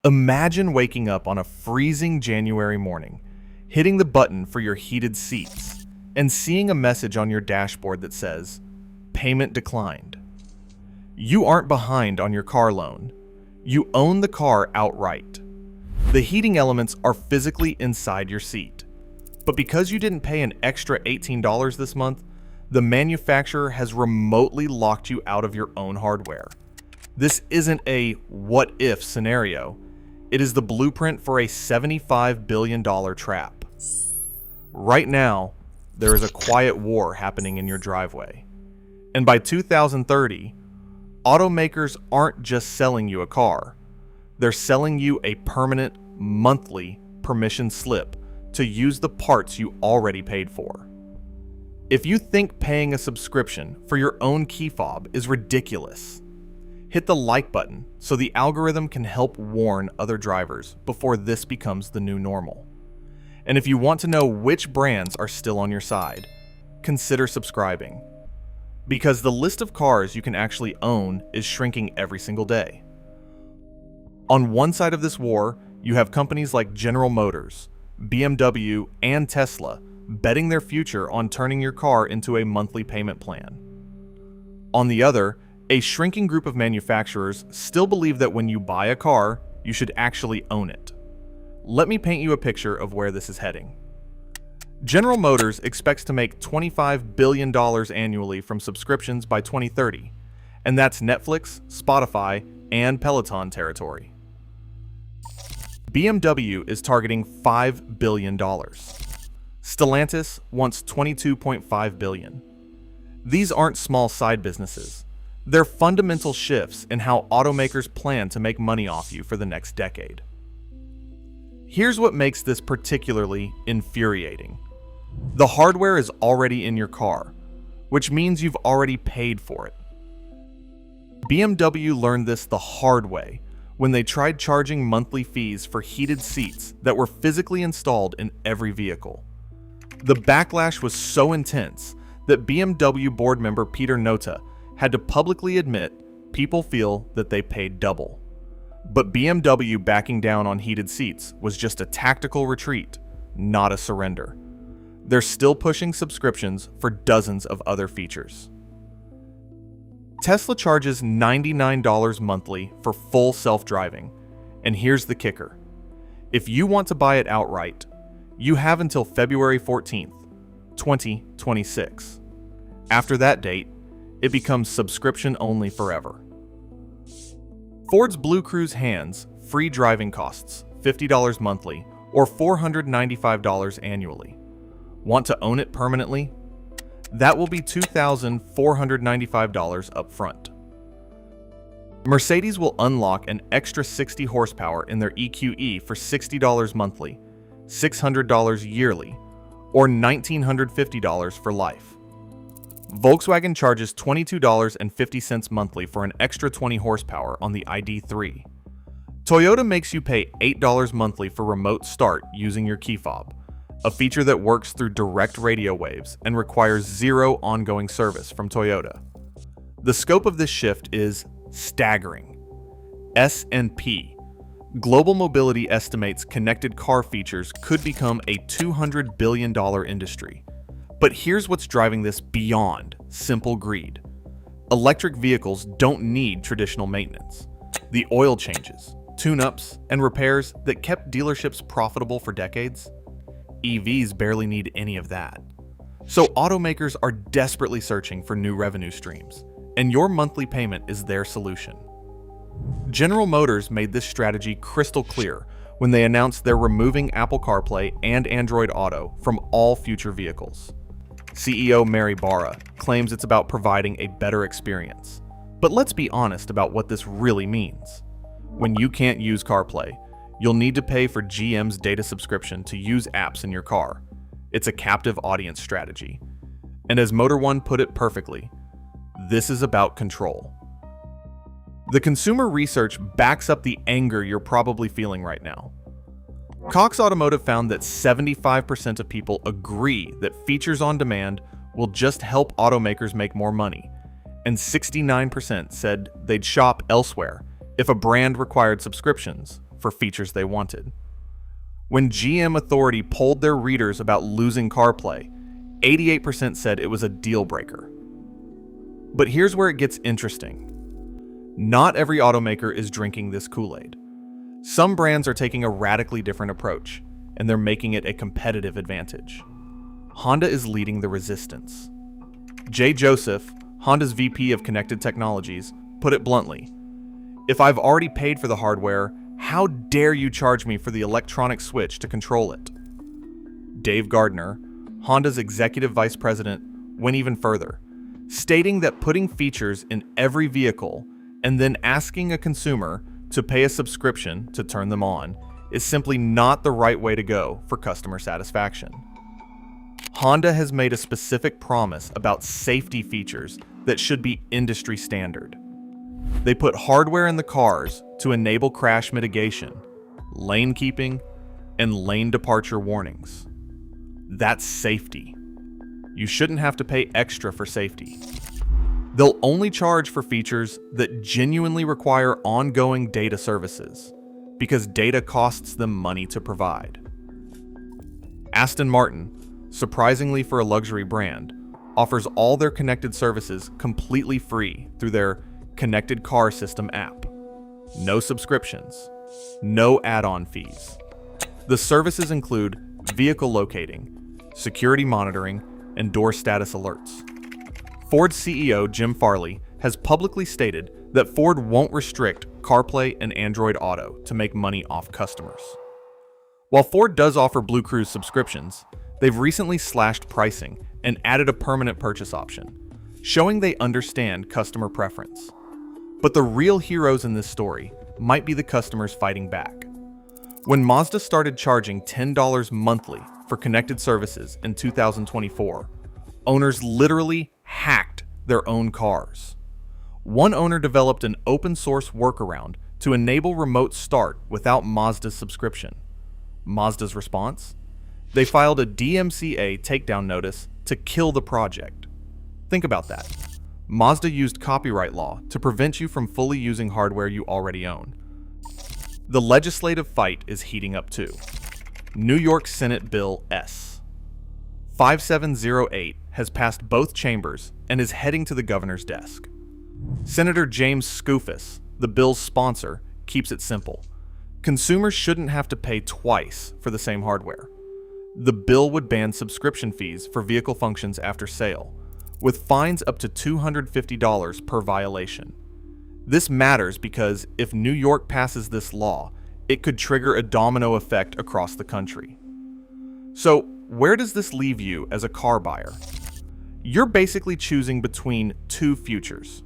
Imagine waking up on a freezing January morning, hitting the button for your heated seats, and seeing a message on your dashboard that says, "Payment declined." You aren't behind on your car loan. You own the car outright. The heating elements are physically inside your seat. But because you didn't pay an extra $18 this month, the manufacturer has remotely locked you out of your own hardware. This isn't a what-if scenario. It is the blueprint for a $75 billion trap. Right now, there is a quiet war happening in your driveway. And by 2030, automakers aren't just selling you a car. They're selling you a permanent, monthly permission slip to use the parts you already paid for. If you think paying a subscription for your own key fob is ridiculous, hit the like button so the algorithm can help warn other drivers before this becomes the new normal. And if you want to know which brands are still on your side, consider subscribing. Because the list of cars you can actually own is shrinking every single day. On one side of this war, you have companies like General Motors, BMW, and Tesla betting their future on turning your car into a monthly payment plan. On the other, a shrinking group of manufacturers still believe that when you buy a car, you should actually own it. Let me paint you a picture of where this is heading. General Motors expects to make $25 billion annually from subscriptions by 2030, and that's Netflix, Spotify, and Peloton territory. BMW is targeting $5 billion. Stellantis wants $22.5 billion. These aren't small side businesses. They're fundamental shifts in how automakers plan to make money off you for the next decade. Here's what makes this particularly infuriating. The hardware is already in your car, which means you've already paid for it. BMW learned this the hard way when they tried charging monthly fees for heated seats that were physically installed in every vehicle. The backlash was so intense that BMW board member Peter Nota had to publicly admit people feel that they paid double. But BMW backing down on heated seats was just a tactical retreat, not a surrender. They're still pushing subscriptions for dozens of other features. Tesla charges $99 monthly for full self-driving, and here's the kicker. If you want to buy it outright, you have until February 14th, 2026. After that date, it becomes subscription only forever. Ford's Blue Cruise hands free driving costs, $50 monthly or $495 annually. Want to own it permanently? That will be $2,495 up front. Mercedes will unlock an extra 60 horsepower in their EQE for $60 monthly, $600 yearly, or $1,950 for life. Volkswagen charges $22.50 monthly for an extra 20 horsepower on the ID3. Toyota makes you pay $8 monthly for remote start using your key fob, a feature that works through direct radio waves and requires zero ongoing service from Toyota. The scope of this shift is staggering. S&P Global Mobility estimates connected car features could become a $200 billion industry. But here's what's driving this beyond simple greed. Electric vehicles don't need traditional maintenance. The oil changes, tune-ups, and repairs that kept dealerships profitable for decades, EVs barely need any of that. So automakers are desperately searching for new revenue streams, and your monthly payment is their solution. General Motors made this strategy crystal clear when they announced they're removing Apple CarPlay and Android Auto from all future vehicles. CEO Mary Barra claims it's about providing a better experience. But let's be honest about what this really means. When you can't use CarPlay, you'll need to pay for GM's data subscription to use apps in your car. It's a captive audience strategy. And as Motor One put it perfectly, this is about control. The consumer research backs up the anger you're probably feeling right now. Cox Automotive found that 75% of people agree that features on demand will just help automakers make more money, and 69% said they'd shop elsewhere if a brand required subscriptions for features they wanted. When GM Authority polled their readers about losing CarPlay, 88% said it was a deal breaker. But here's where it gets interesting. Not every automaker is drinking this Kool-Aid. Some brands are taking a radically different approach, and they're making it a competitive advantage. Honda is leading the resistance. Jay Joseph, Honda's VP of Connected Technologies, put it bluntly, "If I've already paid for the hardware, how dare you charge me for the electronic switch to control it?" Dave Gardner, Honda's executive vice president, went even further, stating that putting features in every vehicle and then asking a consumer to pay a subscription to turn them on is simply not the right way to go for customer satisfaction. Honda has made a specific promise about safety features that should be industry standard. They put hardware in the cars to enable crash mitigation, lane keeping, and lane departure warnings. That's safety. You shouldn't have to pay extra for safety. They'll only charge for features that genuinely require ongoing data services, because data costs them money to provide. Aston Martin, surprisingly for a luxury brand, offers all their connected services completely free through their Connected Car System app. No subscriptions, no add-on fees. The services include vehicle locating, security monitoring, and door status alerts. Ford CEO Jim Farley has publicly stated that Ford won't restrict CarPlay and Android Auto to make money off customers. While Ford does offer Blue Cruise subscriptions, they've recently slashed pricing and added a permanent purchase option, showing they understand customer preference. But the real heroes in this story might be the customers fighting back. When Mazda started charging $10 monthly for connected services in 2024, owners literally hacked their own cars. One owner developed an open source workaround to enable remote start without Mazda's subscription. Mazda's response? They filed a DMCA takedown notice to kill the project. Think about that. Mazda used copyright law to prevent you from fully using hardware you already own. The legislative fight is heating up too. New York Senate Bill S. 5708 has passed both chambers and is heading to the governor's desk. Senator James Skoufis, the bill's sponsor, keeps it simple. Consumers shouldn't have to pay twice for the same hardware. The bill would ban subscription fees for vehicle functions after sale, with fines up to $250 per violation. This matters because if New York passes this law, it could trigger a domino effect across the country. So, where does this leave you as a car buyer? You're basically choosing between two futures.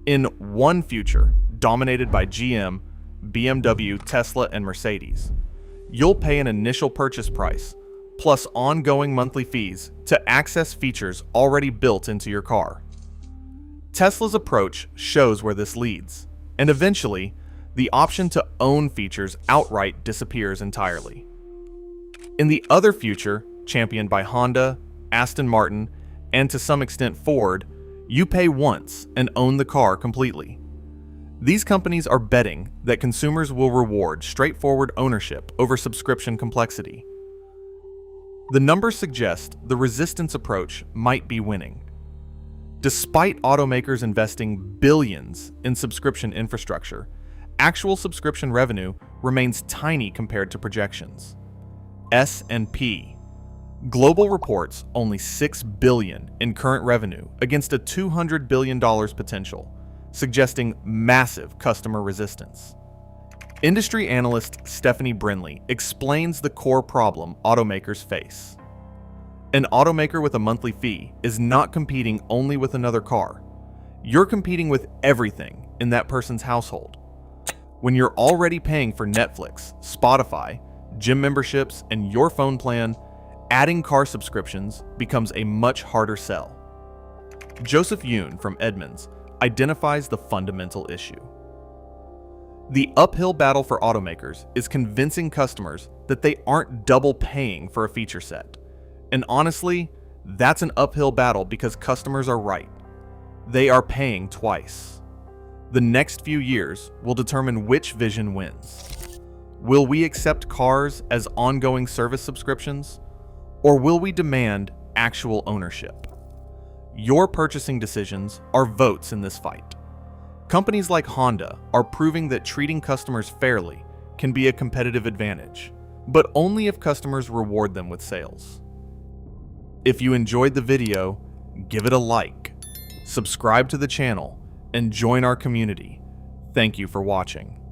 In one future, dominated by GM, BMW, Tesla, and Mercedes, you'll pay an initial purchase price, plus ongoing monthly fees to access features already built into your car. Tesla's approach shows where this leads, and eventually, the option to own features outright disappears entirely. In the other future, championed by Honda, Aston Martin, and to some extent Ford, you pay once and own the car completely. These companies are betting that consumers will reward straightforward ownership over subscription complexity. The numbers suggest the resistance approach might be winning. Despite automakers investing billions in subscription infrastructure, actual subscription revenue remains tiny compared to projections. S&P Global reports only $6 billion in current revenue against a $200 billion potential, suggesting massive customer resistance. Industry analyst Stephanie Brinley explains the core problem automakers face. An automaker with a monthly fee is not competing only with another car. You're competing with everything in that person's household. When you're already paying for Netflix, Spotify, gym memberships, and your phone plan, adding car subscriptions becomes a much harder sell. Joseph Yoon from Edmunds identifies the fundamental issue. The uphill battle for automakers is convincing customers that they aren't double paying for a feature set. And honestly, that's an uphill battle because customers are right. They are paying twice. The next few years will determine which vision wins. Will we accept cars as ongoing service subscriptions? Or will we demand actual ownership? Your purchasing decisions are votes in this fight. Companies like Honda are proving that treating customers fairly can be a competitive advantage, but only if customers reward them with sales. If you enjoyed the video, give it a like, subscribe to the channel, and join our community. Thank you for watching.